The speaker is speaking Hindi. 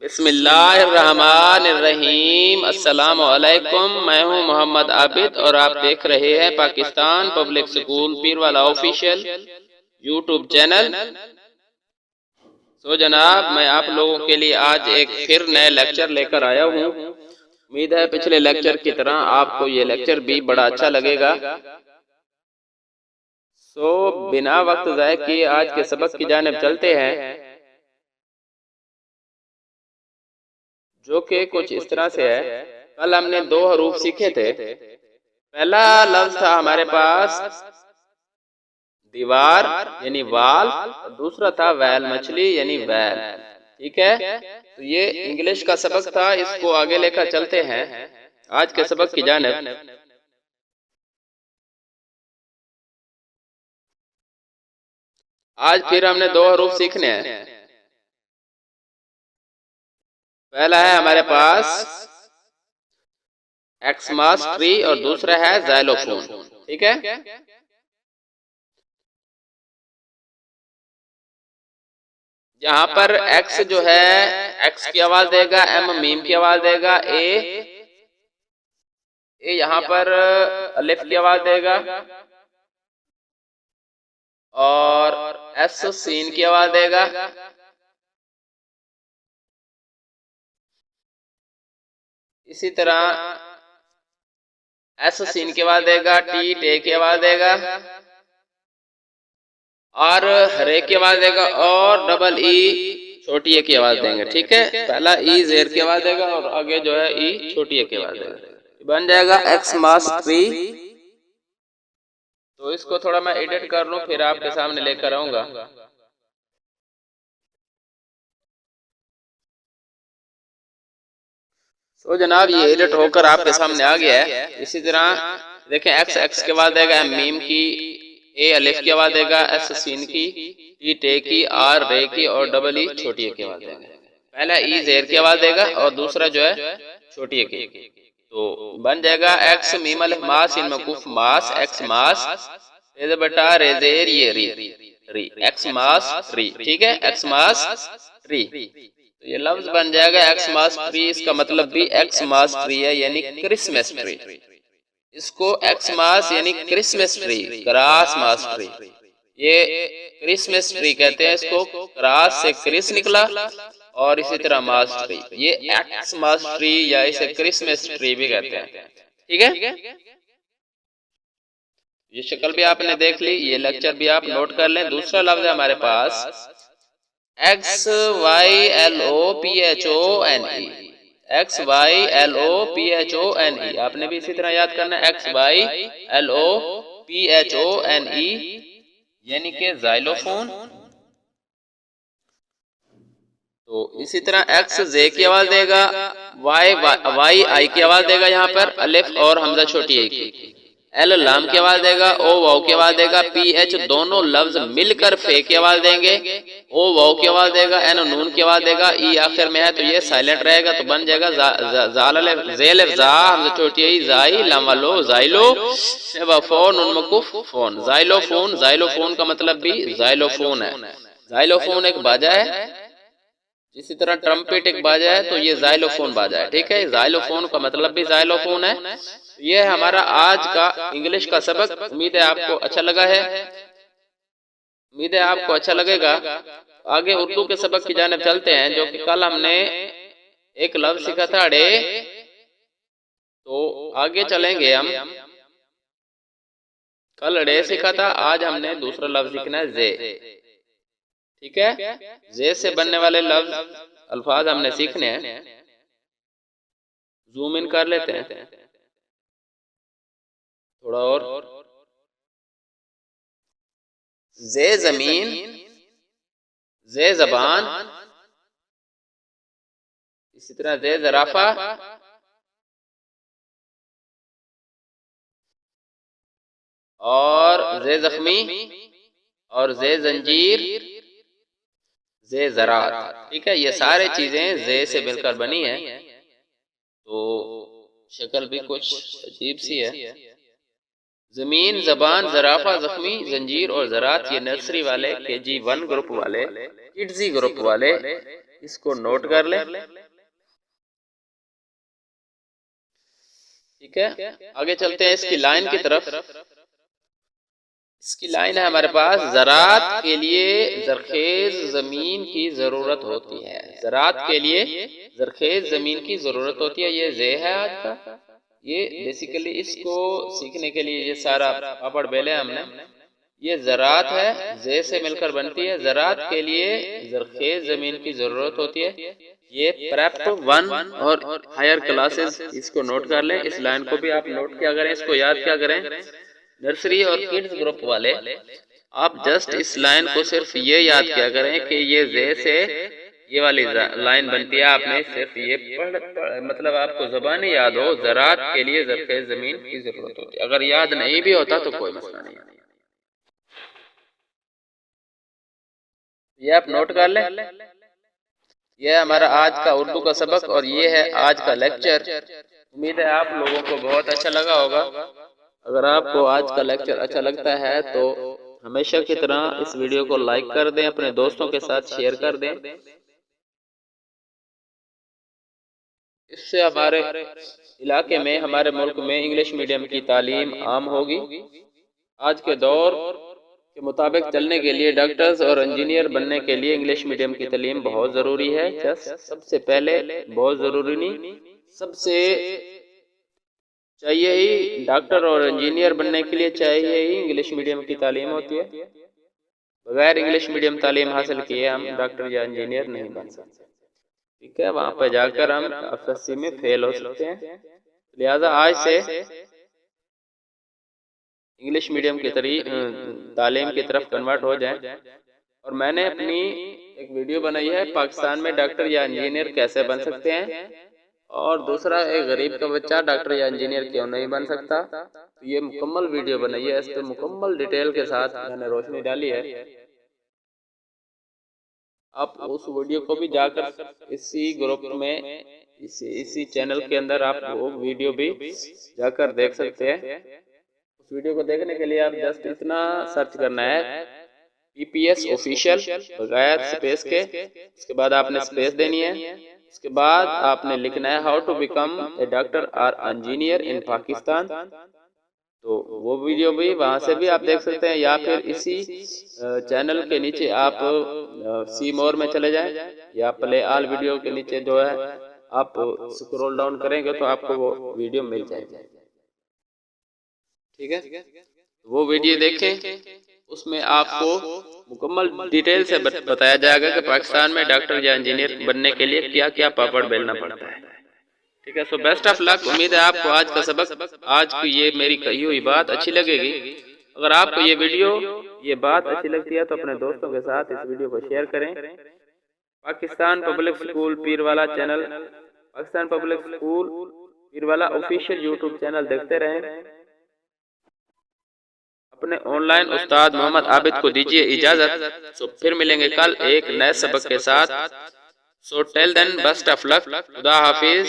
बिस्मिल्लाहिर्रहमानिर्रहीम। अस्सलामु अलैकुम। मैं हूं मोहम्मद आबिद और आप देख रहे हैं Pakistan public school Pirwala official YouTube channel. तो जनाब, मैं आप लोगों के लिए आज एक फिर नए लेक्चर लेकर आया हूं। उम्मीद है पिछले लेक्चर की तरह आपको ये लेक्चर भी बड़ा अच्छा लगेगा। बिना वक्त ज़ाय किए आज के सबक की जानिब चलते हैं, जो कि कुछ इस तरह से है। कल हमने दो हरूफ सीखे थे। पहला लफ्ज था हमारे पास दीवार यानी वाल, दूसरा था वैल मछली यानी वैल। ठीक है, तो ये इंग्लिश का सबक था, इसको आगे लेकर चलते हैं आज के सबक की जानिब। आज फिर हमने दो हरूफ सीखने हैं। पहला है हमारे पास एक्समास ट्री और दूसरा है ज़ाइलोफोन। ठीक है, यहाँ पर एक्स जो है एक्स की आवाज देगा, एम मीम की आवाज देगा, ए यहाँ पर अलिफ की आवाज देगा और एस सीन की आवाज देगा। इसी तरह एस सीन की आवाज देगा, टी टे की आवाज देगा और हरे की आवाज देगा और डबल ई छोटी ए की आवाज देंगे। ठीक है, पहला ई जेर की आवाज देगा और आगे जो है ई छोटी ए की आवाज देगा। बन जाएगा एक्स मास ट्री। तो इसको थोड़ा मैं एडिट कर लूं, फिर आपके सामने लेकर आऊंगा। तो जनाब, ये एडिट होकर आपके सामने आ गया है। इसी तरह देखें, एक्स एक्स के बाद देगा, एम मीम की, ए अलिफ की आवाज देगा, एस सीन की, टी टे की, आर रे की और डबल ई छोटी ए की आवाज देगा। पहला ई जेर की आवाज देगा और दूसरा जो है छोटी ए की। तो बन जाएगा एक्स मीम अलिफ मास इन मकूफ मास, एक्स मास रेज़ बटा रेजेर ये री री, एक्स मास ट्री। ठीक है, एक्स मास ट्री। तो ये लफ्ज बन जाएगा एक्स मास ट्री। इसका मतलब भी एक्स मास ट्री है, यानी क्रिसमस ट्री। इसको एक्स मास यानी क्रिसमस ट्री, क्रास मास ट्री, ये क्रिसमस ट्री कहते हैं। इसको क्रास से क्रिस निकला और इसी तरह मास ट्री, ये एक्स मास ट्री या इसे क्रिसमस ट्री भी कहते हैं। ठीक है, ये शक्ल भी आपने देख ली, ये लेक्चर भी आप नोट कर लें। दूसरा लफ्ज है हमारे पास X Y L O P H O N E, X Y L O P H O N E. आपने भी इसी तरह याद करना है, X Y L O P H O N E यानी कि ज़ाइलोफोन। तो इसी तरह एक्स जे की आवाज देगा, वाई वाई आई की आवाज देगा, यहाँ पर अलिफ और हमजा छोटी आई की, एल लाम की आवाज देगा, ओ वाव की आवाज देगा, पी एच दोनों लफ्ज मिलकर फे की आवाज देंगे, ओ वाव की आवाज देगा, एन नून की आवाज देगा, ई आखिर में है तो ये साइलेंट रहेगा। तो बन जाएगा जेल जा हमजा छोटी आई, जाई लाम वालो जाइलो फोन उन मकुफ फोन, जाइलोफोन। जाइलोफोन का मतलब भी जाइलोफोन है। जाइलोफोन एक बाजा है, इसी तरह ट्रम्पेट एक बाजा है, तो ये जाइलोफोन बाजा है। ठीक है, जाइलोफोन का मतलब भी जाइलोफोन है। ये है हमारा आज का इंग्लिश का सबक। उम्मीद है आपको अच्छा लगा है, उम्मीद है आपको अच्छा लगेगा। आगे उर्दू के सबक की जानिब चलते हैं, जो कि कल हमने एक लफ्ज सीखा था अड़े। तो आगे चलेंगे हम। कल अड़े सीखा था, आज हमने दूसरा लफ्ज सीखना है जे। ठीक है, जे से बनने वाले लफ्ज अल्फाज हमने सीखने हैं। जूम इन कर लेते हैं थोड़ा और। जे जमीन, जे जबान, इसी तरह जे जराफा, और जे जख्मी, और जे जंजीर, जे ज़रात। ठीक है, ये सारे चीजें जे से मिलकर बनी है। तो शक्ल भी कुछ अजीब सी है। जमीन, जबान, जराफा, जख्मी, जंजीर और ज़रात, ये नर्सरी वाले, KG 1 ग्रुप वाले, किड्जी ग्रुप वाले इसको नोट कर लें। ठीक है, आगे चलते हैं इसकी लाइन की तरफ। इसकी लाइन है हमारे पास, ज़रात के लिए जरखेज जमीन की जरूरत होती है। ज़रात के लिए जरखेज जमीन की जरूरत होती है। ये जे है आज का। ये बेसिकली इसको सीखने के लिए ये सारा पापड़ बेले हमने। ये ज़रात है, जे से मिलकर बनती है। ज़रात के लिए जरखेज जमीन की जरूरत होती है। ये प्रेप 1 और हायर क्लासेस, इसको नोट कर लें। इस लाइन को भी आप नोट क्या करें, इसको याद क्या करें। नर्सरी और किड्स ग्रुप वाले आप जस्ट इस लाइन को सिर्फ ये याद क्या करें कि ये जे से ये वाली लाइन बनती है। आपने सिर्फ ये मतलब आपको ज़बानी याद हो, ज़रात के लिए ज़रख़ेज़ ज़मीन की ज़रूरत होती है। अगर याद नहीं भी होता तो कोई मसला नहीं, ये आप नोट कर लें। यह हमारा आज का उर्दू का सबक और ये है आज का लेक्चर। उम्मीद है आप लोगों को बहुत अच्छा लगा होगा। अगर आपको आज का लेक्चर अच्छा लगता है तो हमेशा की तरह इस वीडियो को लाइक कर दें, अपने दोस्तों के साथ शेयर कर दें। इससे हमारे इलाके में, हमारे मुल्क में इंग्लिश मीडियम की तालीम आम होगी। आज के दौर के मुताबिक चलने के लिए डॉक्टर्स और इंजीनियर बनने के लिए इंग्लिश मीडियम की तालीम बहुत ज़रूरी है। सबसे पहले, बहुत ज़रूरी नहीं, सबसे चाहिए ही डॉक्टर और इंजीनियर बनने के लिए चाहिए ही इंग्लिश मीडियम की तालीम होती है। बगैर इंग्लिश मीडियम तालीम हासिल किए हम डॉक्टर या इंजीनियर नहीं बन सकते। ठीक है, वहाँ पर जाकर हम एफएससी में फेल हो सकते हैं। लिहाजा आज से इंग्लिश मीडियम की तालीम की तरफ कन्वर्ट हो जाएं। और मैंने अपनी एक वीडियो बनाई है, पाकिस्तान में डॉक्टर या इंजीनियर कैसे बन सकते हैं, और दूसरा, एक गरीब का बच्चा डॉक्टर या इंजीनियर क्यों नहीं बन सकता। तो ये मुकम्मल वीडियो बनाई है, इस पर मुकम्मल डिटेल के साथ मैंने रोशनी डाली है। आप उस वीडियो को भी जाकर इसी ग्रुप में, इसी चैनल के अंदर आप वो वीडियो भी जाकर देख सकते हैं। उस वीडियो को देखने के लिए आप जस्ट इतना सर्च करना है, PPS ऑफिशियल बगैर स्पेस के। उसके बाद आपने स्पेस देनी है। उसके बाद आपने लिखना है how to become a doctor और इंजीनियर इन पाकिस्तान। तो वो वीडियो भी वहाँ से भी आप देख सकते हैं, या फिर इसी चैनल के नीचे आप सी मोर में चले जाएं, या प्ले ऑल वीडियो के नीचे जो है आप स्क्रॉल डाउन करेंगे तो आपको वो वीडियो मिल जाएगी। ठीक है, वो वीडियो देखें, उसमें आपको मुकम्मल डिटेल से बताया जाएगा कि पाकिस्तान में डॉक्टर या इंजीनियर बनने के लिए क्या क्या पापड़ बेलना पड़ता है। ठीक है, सो बेस्ट ऑफ लक। उम्मीद है आपको आज का सबक, आज की ये मेरी कही हुई बात अच्छी लगेगी। अगर आपको ये वीडियो, ये बात अच्छी लगती है तो अपने दोस्तों के साथ इस वीडियो को शेयर करें। Pakistan public school Pirwala channel, Pakistan public school Pirwala official YouTube channel देखते रहें। अपने ऑनलाइन उस्ताद मोहम्मद आबिद को दीजिए इजाजत। सो फिर मिलेंगे कल एक नए सबक के साथ। So till then best of luck, खुदा हाफिज।